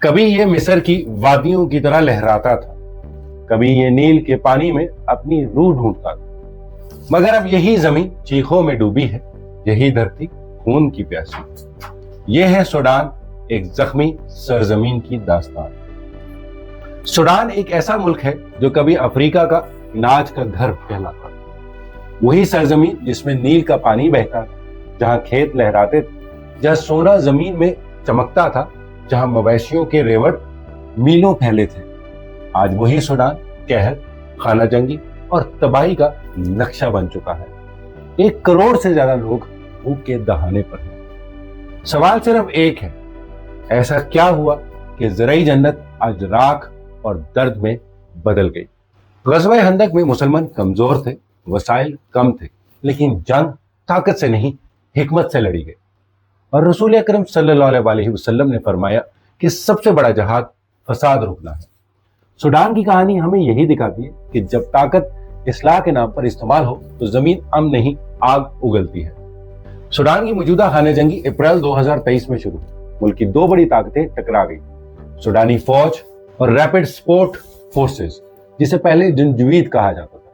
کبھی یہ مصر کی وادیوں کی طرح لہراتا تھا، کبھی یہ نیل کے پانی میں اپنی روح ڈھونڈتا تھا، مگر اب یہی زمین چیخوں میں ڈوبی ہے، یہی دھرتی خون کی پیاسی۔ یہ ہے سوڈان، ایک زخمی سرزمین کی داستان۔ سوڈان ایک ایسا ملک ہے جو کبھی افریقہ کا اناج کا گھر کہلاتا تھا، وہی سرزمین جس میں نیل کا پانی بہتا تھا، جہاں کھیت لہراتے تھے، جہاں سونا زمین میں چمکتا تھا، جہاں مویشیوں کے ریوڑ میلوں پھیلے تھے۔ آج وہی سوڈان قہر، خانہ جنگی اور تباہی کا نقشہ بن چکا ہے۔ 1 کروڑ سے زیادہ لوگ بھوک کے دہانے پر ہیں۔ سوال صرف ایک ہے، ایسا کیا ہوا کہ زرعی جنت آج راکھ اور درد میں بدل گئی؟ غزوہ خندق میں مسلمان کمزور تھے، وسائل کم تھے، لیکن جنگ طاقت سے نہیں، حکمت سے لڑی گئی۔ اور رسول اکرم صلی اللہ علیہ وسلم نے فرمایا کہ سب سے بڑا جہاد فساد روکنا ہے۔ سوڈان کی کہانی ہمیں یہی دکھاتی ہے کہ جب طاقت اصلاح کے نام پر استعمال ہو تو زمین امن نہیں، آگ اگلتی ہے۔ سوڈان کی موجودہ خانہ جنگی اپریل 2023 میں شروع ہوئی۔ ملک کی 2 بڑی طاقتیں ٹکرا گئی، سوڈانی فوج اور ریپڈ سپورٹ فورسز، جسے پہلے جنجوید کہا جاتا تھا۔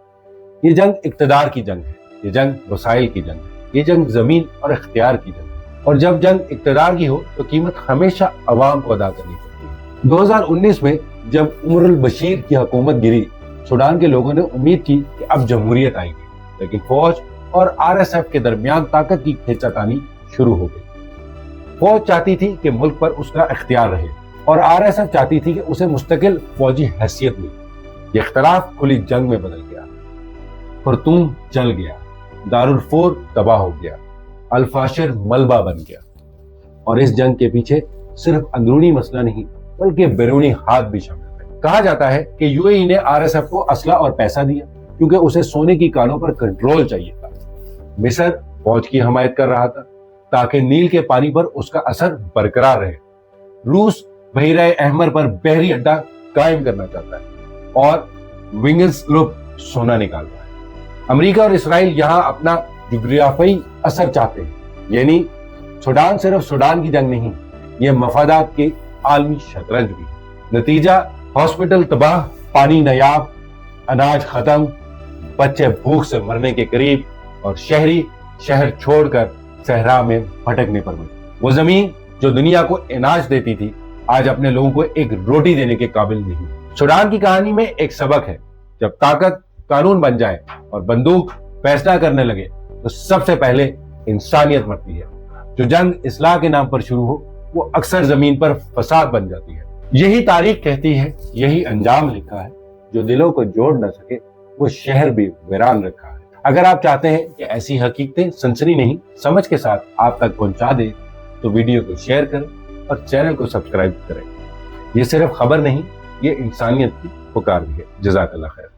یہ جنگ اقتدار کی جنگ ہے، یہ جنگ وسائل کی جنگ ہے، یہ جنگ زمین اور اختیار کی جنگ ہے۔ اور جب جنگ اقتدار کی ہو تو قیمت ہمیشہ عوام کو ادا کرنی پڑتی ہے۔ 2019 میں جب عمر البشیر کی حکومت گری، سوڈان کے لوگوں نے امید کی کہ اب جمہوریت آئے گی، لیکن فوج اور RSF کے درمیان طاقت کی کھینچا شروع ہو گئی۔ فوج چاہتی تھی کہ ملک پر اس کا اختیار رہے اور RSF چاہتی تھی کہ اسے مستقل فوجی حیثیت ملے۔ یہ اختلاف کھلی جنگ میں بدل گیا، خرطوم جل گیا، دارالفور تباہ ہو گیا، الفاشر ملبہ بن گیا۔ اور اس جنگ کے پیچھے صرف اندرونی مسئلہ نہیں بلکہ بیرونی ہاتھ بھی شامل ہے۔ کہا جاتا ہے کہ UAE نے RSF کو اسلحہ اور پیسہ دیا کیونکہ اسے سونے کی کانوں پر کنٹرول چاہیے تھا۔ مصر فوج کی حمایت کر رہا تھا تاکہ نیل کے پانی پر اس کا اثر برقرار رہے۔ روس بحیرہ احمر پر بحری اڈا قائم کرنا چاہتا ہے اور ونگز گروپ سونا نکالتا ہے۔ امریکہ اور اسرائیل یہاں اپنا جغرافیائی اثر چاہتے ہیں۔ یعنی سوڈان صرف سوڈان کی جنگ نہیں، یہ مفادات کے عالمی شطرنج بھی۔ نتیجہ ہاسپٹل تباہ، پانی نیاب، اناج ختم، بچے بھوک سے مرنے کے قریب اور شہری شہر چھوڑ کر صحرا میں بھٹکنے پر مجبور۔ وہ زمین جو دنیا کو اناج دیتی تھی آج اپنے لوگوں کو ایک روٹی دینے کے قابل نہیں۔ سوڈان کی کہانی میں ایک سبق ہے، جب طاقت قانون بن جائے اور بندوق فیصلہ کرنے لگے تو سب سے پہلے انسانیت مرتی ہے۔ جو جنگ اصلاح کے نام پر شروع ہو وہ اکثر زمین پر فساد بن جاتی ہے۔ یہی تاریخ کہتی ہے، یہی انجام لکھا ہے، جو دلوں کو جوڑ نہ سکے وہ شہر بھی ویران رکھا ہے۔ اگر آپ چاہتے ہیں کہ ایسی حقیقتیں سنسنی نہیں سمجھ کے ساتھ آپ تک پہنچا دیں تو ویڈیو کو شیئر کریں اور چینل کو سبسکرائب کریں۔ یہ صرف خبر نہیں، یہ انسانیت کی پکار بھی ہے۔ جزاک اللہ خیر۔